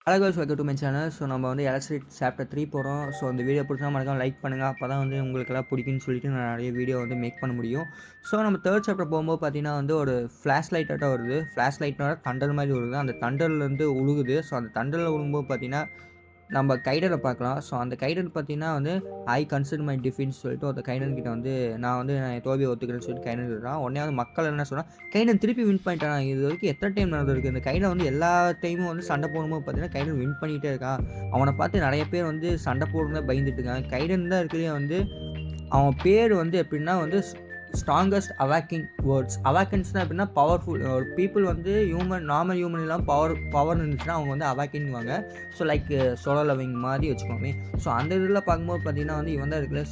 Hello guys, welcome to my channel. So நம்ம வந்து electric chapter 3 போகிறோம். ஸோ அந்த வீடியோ பிடிச்சா மறக்காம லைக் பண்ணுங்கள். அப்போ தான் வந்து உங்களுக்கெல்லாம் பிடிக்குன்னு சொல்லிட்டு நான் நிறைய வீடியோ வந்து மேக் பண்ண முடியும். ஸோ நம்ம தேர்ட் சாப்டர் போகும்போது பார்த்தீங்கன்னா வந்து ஒரு ஃப்ளாஷ் லைட்டாக வருது. ஃப்ளாஷ் லைட்னோட தண்டர் மாதிரி வருது. அந்த தண்டர்லேருந்து உழுகுது. ஸோ அந்த தண்டரில் விழுகும்போது பார்த்தீங்கன்னா நம்ம கைடனை பார்க்கலாம். ஸோ அந்த கைடன் பார்த்தீங்கன்னா வந்து ஐ கன்சிடர் மை டிஃபின்னு சொல்லிட்டு ஒரு கைடன் கிட்ட வந்து நான் என் தோல்வியை ஒத்துக்கிறேன்னு சொல்லிட்டு கைடன் சொல்கிறான். உடனே வந்து மக்கள் என்ன சொன்னால் கைடன் திருப்பி வின் பண்ணிட்டான். இது வரைக்கும் எத்தனை டைம் நடந்திருக்கு. இந்த கைடன் வந்து எல்லா டைமும் வந்து சண்டை போடும்போது பார்த்தீங்கன்னா கைடன் வின் பண்ணிகிட்டே இருக்கான். அவனை பார்த்து நிறைய பேர் வந்து சண்டை போடுறதா பயந்துட்டு இருக்காங்க. கைடன் தான் இருக்கிறதே வந்து அவன் பேர் வந்து எப்படின்னா வந்து ஸ்ட்ராங்கஸ்ட் அவாக்கிங் வேர்ட்ஸ். அவாக்கன்ஸ்னால் எப்படின்னா பவர்ஃபுல் ஒரு பீப்புள் வந்து நார்மல் ஹியூமன் இல்லாமல் பவர் இருந்துச்சுன்னா அவங்க வந்து அவாக்கின்வாங்க. ஸோ லைக் சோலோ லவிங் மாதிரி வச்சுக்கோமே. ஸோ அந்த இதில் பார்க்கும்போது பார்த்தீங்கன்னா வந்து இவன் தான் இருக்கிற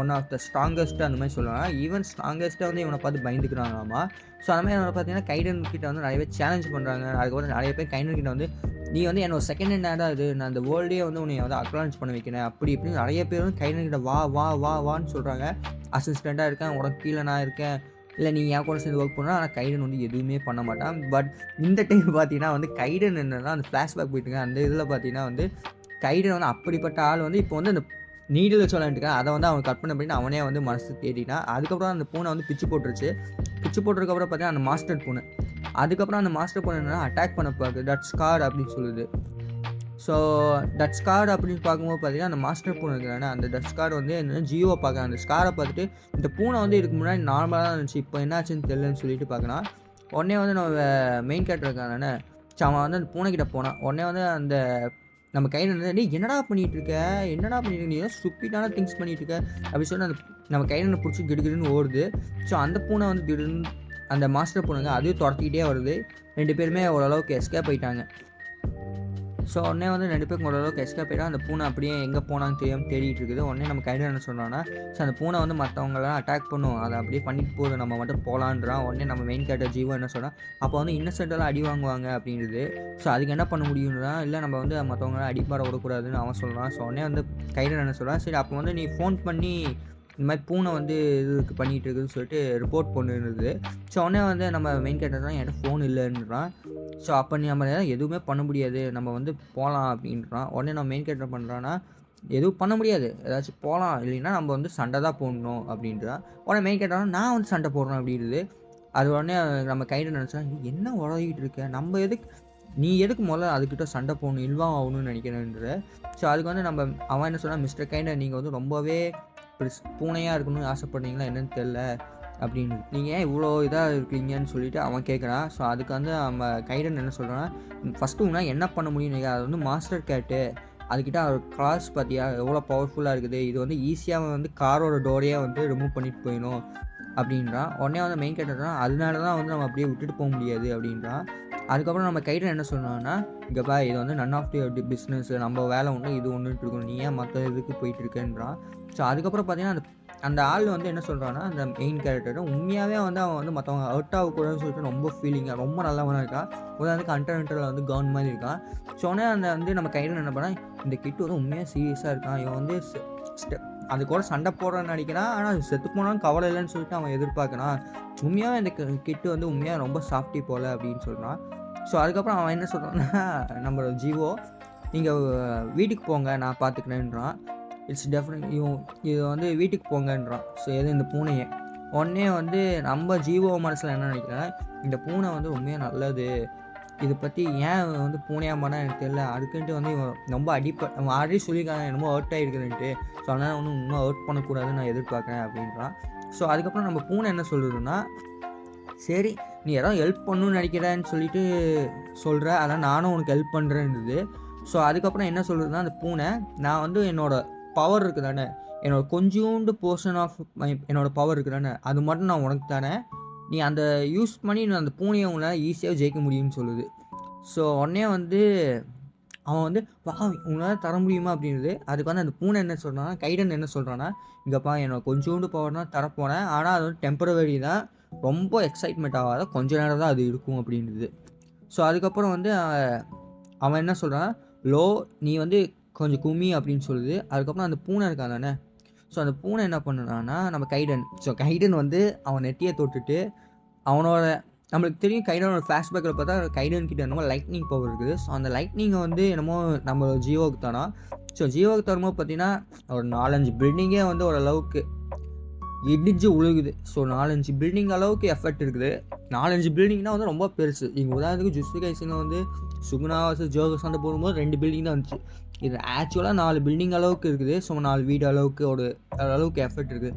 ஒன் ஆஃப் த ஸ்ட்ராங்கஸ்ட்டு அந்த மாதிரி சொல்லுவாங்க. ஈவன் ஸ்ட்ராங்கஸ்ட்டாக வந்து இவனை பார்த்து பயந்துக்கிறாங்களாமா. ஸோ அந்த மாதிரி பார்த்தீங்கன்னா கைடன் கிட்ட வந்து நிறைய பேர் சேலஞ்ச் பண்ணுறாங்க. அதுக்கப்புறம் நிறைய பேர் கைடன் கிட்ட வந்து நீ வந்து என்னோட செகண்ட் ஹேண்டாக இது நான் அந்த வேர்ல்டே வந்து உன்னை வந்து அக்னாலஜ் பண்ண வைக்கிறேன் அப்படி இப்படின்னு நிறைய பேர் வந்து கைடன் கிட்ட வா வா வா வான்னு சொல்கிறாங்க. அசிஸ்டண்ட்டாக இருக்கேன், உனக்கு கீழே நான் இருக்கேன், இல்லை நீ என் கூட சேர்ந்து ஒர்க் பண்ணால். ஆனால் கைடன் வந்து எதுவுமே பண்ண மாட்டான். பட் இந்த டைம் பார்த்தீங்கன்னா வந்து கைடன் என்னன்னா அந்த ஃப்ளாஷ்பேக் போயிட்டுங்க. அந்த இதில் பார்த்தீங்கன்னா வந்து கைடன் வந்து அப்படிப்பட்ட ஆள் வந்து இப்போ வந்து அந்த நீடில் வச்சு விளையாண்டுருக்கேன். அதை வந்து அவன் கற்பனை பண்ணிட்டு அவனே வந்து மனசு தேடிட்டான். அதுக்கப்புறம் அந்த பூனை வந்து பிச்சு போட்டுருச்சு. பிச்சு போட்டதுக்கப்புறம் பார்த்தீங்கன்னா அந்த மாஸ்டர் பூனை அதுக்கப்புறம் அந்த மாஸ்டர் பூனை என்னன்னா அட்டாக் பண்ண பார்க்குது. தட்ஸ் கார்டு அப்படின்னு சொல்லுது. ஸோ டட் ஸ்கார் அப்படின்னு பார்க்கும்போது பார்த்தீங்கன்னா அந்த மாஸ்டர் பூனை இருக்கிறானே அந்த டட் ஸ்கார் வந்து என்னென்னா ஜியோவை பார்க்குறேன். அந்த ஸ்காரை பார்த்துட்டு இந்த பூனை வந்து இதுக்கு முன்னாடி நார்மலாக தான் இருந்துச்சு, இப்போ என்னாச்சுன்னு தெரியலன்னு சொல்லிட்டு பார்க்குறான். உடனே வந்து நம்ம மெயின் கேரக்டர் இருக்கானே அவன் வந்து அந்த பூனைக்கிட்ட போனான். உடனே வந்து அந்த நம்ம கையில் இருந்து டேய் என்னடா பண்ணிகிட்டு இருக்க, என்னடா பண்ணிட்டு நீ ஸ்டூப்பிடான திங்ஸ் பண்ணிட்டு இருக்க அப்படின்னு சொல்லி அந்த நம்ம கையில் பிடிச்சி கிடுகிடுன்னு ஓடுது. ஸோ அந்த பூனை வந்து திடீர்னு அந்த மாஸ்டர் பூனைங்க அதையும் துரத்திக்கிட்டே வருது. 2 பேருமே ஓரளவுக்கு எஸ்கேப் ஆயிட்டாங்க. ஸோ உடனே வந்து 2 பேருக்கு ஓரளவுக்கு எஸ்கேப் ஆகிட்டா அந்த பூனை அப்படியே எங்கே போனான்னு தெரியாமல் தேடிட்டு இருக்குது. உடனே நம்ம கைடன் என்ன சொல்கிறோன்னா ஸோ அந்த பூனை வந்து மற்றவங்களாம் அட்டாக் பண்ணும், அதை அப்படியே பண்ணிட்டு போகுது, நம்ம மட்டும் போகலான்றான். உடனே நம்ம மெயின் கேரக்டர் ஜீவோ என்ன சொன்னால் அப்போ வந்து இன்னசென்ட்டெல்லாம் அடி வாங்குவாங்க அப்படின்றது. ஸோ அதுக்கு என்ன பண்ண முடியும்னா இல்லை நம்ம வந்து மற்றவங்களாம் அடிப்பார விடக்கூடாதுன்னு அவன் சொல்கிறான். ஸோ உடனே வந்து கைடன் என்ன சொல்கிறான், சரி அப்போ வந்து நீ ஃபோன் பண்ணி இந்த மாதிரி பூனை வந்து இதுக்கு பண்ணிகிட்டு இருக்குதுன்னு சொல்லிட்டு ரிப்போர்ட் பண்ணிருந்தது. ஸோ உடனே வந்து நம்ம மெயின் கேரக்டர் தான் என்கிட்ட ஃபோன் இல்லைன்றான். ஸோ அப்போ நம்ம எதுவுமே பண்ண முடியாது, நம்ம வந்து போகலாம் அப்படின்றான். உடனே நம்ம மெயின் கேரக்டர் பண்ணுறான்னா எதுவும் பண்ண முடியாது, ஏதாச்சும் போகலாம், இல்லைன்னா நம்ம வந்து சண்டை தான் போடணும் அப்படின்றான். உடனே மெயின் கேரக்டர் நான் வந்து சண்டை போடுறேன் அப்படின்றது. அது உடனே நம்ம கையில் நினச்சா என்ன உடகிட்டு இருக்க, நம்ம எதுக்கு நீ எதுக்கு முதல்ல அதுக்கிட்ட சண்டை போடணும், இன்வால்வ் ஆகணும்னு நினைக்கிறேன்ற. ஸோ அதுக்கு வந்து நம்ம அவன் என்ன சொன்னால் மிஸ்டர் கைண்டர் நீங்கள் வந்து ரொம்பவே பூனையாக இருக்கணும்னு ஆசைப்படுறீங்களா என்னன்னு தெரில அப்படின்னு நீங்கள் ஏன் இவ்வளோ இதாக இருக்கீங்கன்னு சொல்லிட்டு அவன் கேட்குறான். ஸோ அதுக்கு வந்து நம்ம கைடன் என்ன சொல்கிறான்னா ஃபஸ்ட்டு உன்னால் என்ன பண்ண முடியும்னு அது வந்து மாஸ்டர் கேட்டு அதுக்கிட்ட அவர் கிளாஸ் பார்த்தியா எவ்வளோ பவர்ஃபுல்லாக இருக்குது, இது வந்து ஈஸியாக வந்து காரோட டோரையே வந்து ரிமூவ் பண்ணிட்டு போயிடும் அப்படின்றான். உடனே வந்து மெயின் கேரக்டர் அதனால தான் வந்து நம்ம அப்படியே விட்டுட்டு போக முடியாது அப்படின்றான். அதுக்கப்புறம் நம்ம கைடன் என்ன சொன்னோன்னா இங்கேப்பா இது வந்து நன் ஆஃப் தி பிஸ்னஸ், நம்ம வேலை ஒன்று இது ஒன்றுட்டு இருக்கணும், நீ ஏன் மற்ற இதுக்கு போயிட்டு இருக்கேன்றான். ஸோ அதுக்கப்புறம் பார்த்தீங்கன்னா அந்த ஆள் வந்து என்ன சொல்கிறான்னா அந்த மெயின் கேரக்டர் உண்மையாகவே வந்து அவன் வந்து மற்றவங்க அவுட் ஆகக்கூடாதுன்னு சொல்லிட்டு ரொம்ப ஃபீலிங்காக ரொம்ப நல்லவனாக இருக்கான். உதாரணத்துக்கு கண்டென்ட்டில் வந்து கவர்ன் மாதிரி இருக்கான். ஸோ உடனே அந்த வந்து நம்ம கையில் என்ன பண்ணால் இந்த கிட்டு வந்து உண்மையாக சீரியஸாக இருக்கான், இவன் வந்து அது கூட சண்டை போடுறான்னு நினைக்கிறான். ஆனால் செத்து போனாலும் கவலை இல்லைன்னு சொல்லிட்டு அவன் எதிர்பார்க்குறான். உண்மையாக இந்த கிட்டு வந்து உண்மையாக ரொம்ப சாஃப்டி போல் அப்படின்னு சொல்கிறான். ஸோ அதுக்கப்புறம் அவன் என்ன சொல்கிறான்னா நம்ம ஜீவோ நீங்கள் வீட்டுக்கு போங்க நான் பார்த்துக்கிறேன்றான். இட்ஸ் டெஃபினட் இது வந்து வீட்டுக்கு போங்கன்றான். ஸோ எது இந்த பூனையை உடனே வந்து நம்ம ஜீவோ மனசில் என்ன நினைக்கிறேன்னா இந்த பூனை வந்து உண்மையாக நல்லது, இதை பற்றி ஏன் வந்து பூனையாக பண்ணால் எனக்கு தெரியல, அதுக்குன்ட்டு வந்து இவன் ரொம்ப அவன் ஆல்ரெடி சொல்லியிருக்காங்க என்னமோ ஹர்ட் ஆகிருக்குதுன்ட்டு. ஸோ அதனால் ஒன்றும் இன்னும் ஹர்ட் பண்ணக்கூடாதுன்னு நான் எதிர்பார்க்குறேன் அப்படின்றான். ஸோ அதுக்கப்புறம் நம்ம பூனை என்ன சொல்லுதுன்னா சரி நீ யாராவது ஹெல்ப் பண்ணணும்னு நினைக்கிறேன்னு சொல்லிட்டு சொல்கிற, அதான் நானும் உனக்கு ஹெல்ப் பண்ணுறேன்னுது. ஸோ அதுக்கப்புறம் என்ன சொல்கிறதுனா அந்த பூனை நான் வந்து என்னோடய பவர் இருக்குது தானே, என்னோடய கொஞ்சோண்டு போர்ஷன் ஆஃப் என்னோடய பவர் இருக்குது தானே அது மட்டும் நான் உனக்கு தானே, நீ அந்த யூஸ் பண்ணி நான் அந்த பூனையை உங்களால் ஈஸியாக ஜெயிக்க முடியும்னு சொல்லுது. ஸோ உடனே வந்து அவன் வந்து வா உங்களால் தர முடியுமா அப்படின்றது. அதுக்கு வந்து அந்த பூனை என்ன சொல்கிறான்னா கைடன் என்ன சொல்கிறான்னா இங்கேப்பா என்னோட கொஞ்சோண்டு பவர் தான் தரப்போனேன், ஆனால் அது வந்து டெம்பரவரி தான், ரொம்ப எக்ஸைட்மெண்ட் ஆகாத கொஞ்ச நேரம் தான் அது இருக்கும் அப்படின்றது. ஸோ அதுக்கப்புறம் வந்து அவன் என்ன சொல்கிறான் லோ நீ வந்து கொஞ்சம் கும்மி அப்படின்னு சொல்லுது. அதுக்கப்புறம் அந்த பூனை இருக்கான் தானே, ஸோ அந்த பூனை என்ன பண்ணுறான்னா நம்ம கைடன் வந்து அவன் நெட்டியை தொட்டுட்டு அவனோட நம்மளுக்கு தெரியும் கைடனோட ஃப்ளாஷ்பேக்கில் பார்த்தா கைடன் கிட்ட என்னமோ லைட்னிங் பவர் இருக்குது. ஸோ அந்த லைட்னிங்கை வந்து என்னமோ நம்ம ஜியோவுக்கு தானா. ஸோ ஜியோவுக்கு தரும்போது பார்த்தீங்கன்னா ஒரு 4-5 பில்டிங்கே வந்து ஓரளவுக்கு இடிஞ்சு உழுகுது. ஸோ 4-5 பில்டிங் அளவுக்கு எஃபெக்ட் இருக்குது. 4-5 பில்டிங்னா வந்து ரொம்ப பெருசு. இங்கே உதாரணத்துக்கு ஜுட்சு கைசன்ல வந்து சுகுனா வர்சஸ் ஜோகோ சண்டை போடும்போது 2 பில்டிங் தான் வந்துச்சு. இது ஆக்சுவலாக 4 பில்டிங் அளவுக்கு இருக்குது. ஸோ 4 வீடு அளவுக்கு அளவுக்கு எஃபெக்ட் இருக்குது.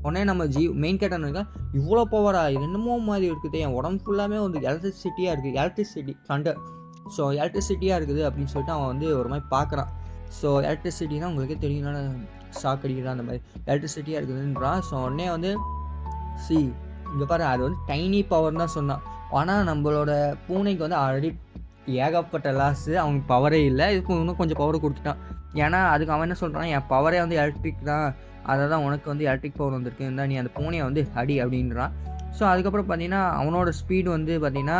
உடனே நம்ம மெயின் கேரக்டர் இருக்கா, இவ்வளோ பவரா, இது என்னமோ மாதிரி இருக்குது, என் உடம்பு ஃபுல்லாமே வந்து எலக்ட்ரிசிட்டியாக இருக்குது, எலக்ட்ரிசிட்டி தண்டர், ஸோ எலக்ட்ரிசிட்டியாக இருக்குது அப்படின்னு சொல்லிட்டு அவன் வந்து ஒரு மாதிரி பார்க்குறான். ஸோ எலக்ட்ரிசிட்டினா உங்களுக்கே தெரியும்னா ஷாக் அடிக்கிறான், அந்த மாதிரி எலக்ட்ரிசிட்டியாக இருக்குதுன்றான். ஸோ உடனே வந்து இங்கே பாரு, அது வந்து டைனி பவர்னு தான் சொன்னான். ஆனால் நம்மளோட பூனைக்கு வந்து ஆல்ரெடி ஏகப்பட்ட லாஸு, அவனுக்கு பவரே இல்லை, இதுக்கு இன்னும் கொஞ்சம் பவர் கொடுத்துட்டான். ஏன்னா அதுக்கு அவன் என்ன சொல்கிறான், என் பவரே வந்து எலக்ட்ரிக் தான், அதை தான் உனக்கு வந்து எலக்ட்ரிக் பவர் வந்திருக்கு, இருந்தால் நீ அந்த பூனையை வந்து அடி அப்படின்றான். ஸோ அதுக்கப்புறம் பார்த்தீங்கன்னா அவனோட ஸ்பீடு வந்து பார்த்தீங்கன்னா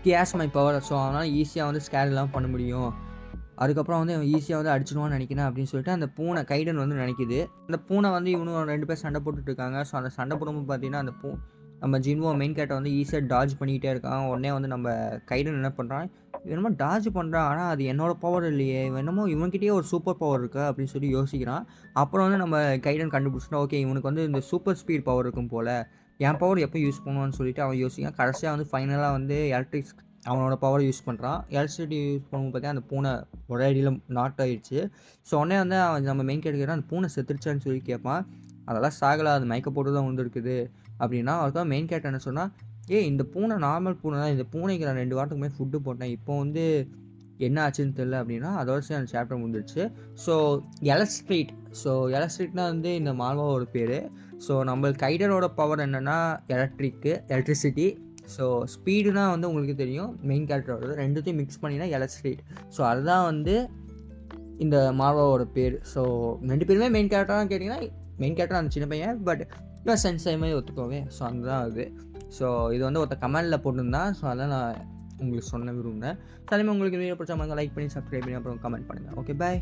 கேஸ் மை பவர். ஸோ அவனால் ஈஸியாக வந்து ஸ்கேர் இல்லாமல் பண்ண முடியும். அதுக்கப்புறம் வந்து அவன் ஈஸியாக வந்து அடிச்சிடுவான்னு நினைக்கிறேன் அப்படின்னு சொல்லிட்டு அந்த பூனை கைடன் வந்து நினைக்குது. அந்த பூனை வந்து இவனும் 2 பேர் சண்டை போட்டுட்டு இருக்காங்க. ஸோ அந்த சண்டை போடும்போது பார்த்தீங்கன்னா அந்த நம்ம ஜின்வோ மெயின் கேரக்டர் வந்து ஈஸியாக டாஜ் பண்ணிக்கிட்டே இருக்கான். உடனே வந்து நம்ம கைடன் என்ன பண்ணுறான், என்னமோ டாஜ் பண்ணுறான், ஆனால் அது என்னோட பவர் இல்லையே, என்னமோ இவன்கிட்டயே ஒரு சூப்பர் பவர் இருக்கா அப்படின்னு சொல்லி யோசிக்கிறான். அப்புறம் வந்து நம்ம கைடன் கண்டுபிடிச்சிட்டா, ஓகே இவனுக்கு வந்து இந்த சூப்பர் ஸ்பீட் பவர் இருக்கும் போல், என் பவர் எப்போ யூஸ் பண்ணுவான்னு சொல்லிட்டு அவன் யோசிக்கான். கடைசியாக வந்து ஃபைனலாக வந்து அவனோட பவர் யூஸ் பண்ணுறான். எலக்ட்ரிசிட்டி யூஸ் பண்ணும்போது பார்த்தீங்கன்னா அந்த பூனை ஒரே அடியில் நாட் ஆகிடுச்சு. ஸோ உடனே வந்து அவன் நம்ம மெயின் கேரக்டர் அந்த பூனை செத்துருச்சான்னு சொல்லி கேட்பான். அதெல்லாம் சாகலை, அது மயக்க போட்டு தான் வந்துருக்குது அப்படின்னா. அதுதான் மெயின் கேரக்டர் என்ன சொன்னால், இந்த பூனை நார்மல் பூனை தான், இந்த பூனைக்கு நான் 2 வாரத்துக்கு மேலே ஃபுட்டு போட்டேன், இப்போ வந்து என்ன ஆச்சுன்னு தெரியல அப்படின்னா. அதோட சரி அந்த சாப்டர் முடிஞ்சிடுச்சு. ஸோ எலக்ட்ரிக்னால் வந்து இந்த மால்வாவோட பேர். ஸோ நம்ம கைடனோட பவர் என்னென்னா எலக்ட்ரிசிட்டி. ஸோ ஸ்பீடுனா வந்து உங்களுக்கு தெரியும் மெயின் கேரக்டரோட, ரெண்டுத்தையும் மிக்ஸ் பண்ணினா எலக்ட்ரிக். ஸோ அதுதான் வந்து இந்த மார்வாவோட பேர். ஸோ 2 பேருமே மெயின் கேரக்டராக கேட்டிங்கன்னா மெயின் கேரக்டர் அந்த சின்ன பையன், பட் இவன் சென்சாய் மாதிரி ஒத்துக்கோவே. ஸோ அதுதான் அது. ஸோ இது வந்து ஒருத்த கமெண்டில் போட்டிருந்தான். ஸோ அதான் நான் உங்களுக்கு சொன்ன விரும்புகிறேன். அதே மாதிரி உங்களுக்கு வீடியோ பிடிச்சா லைக் பண்ணி சப்ஸ்கிரைப் பண்ணி அப்புறம் கமெண்ட் பண்ணுங்கள். ஓகே, பாய்.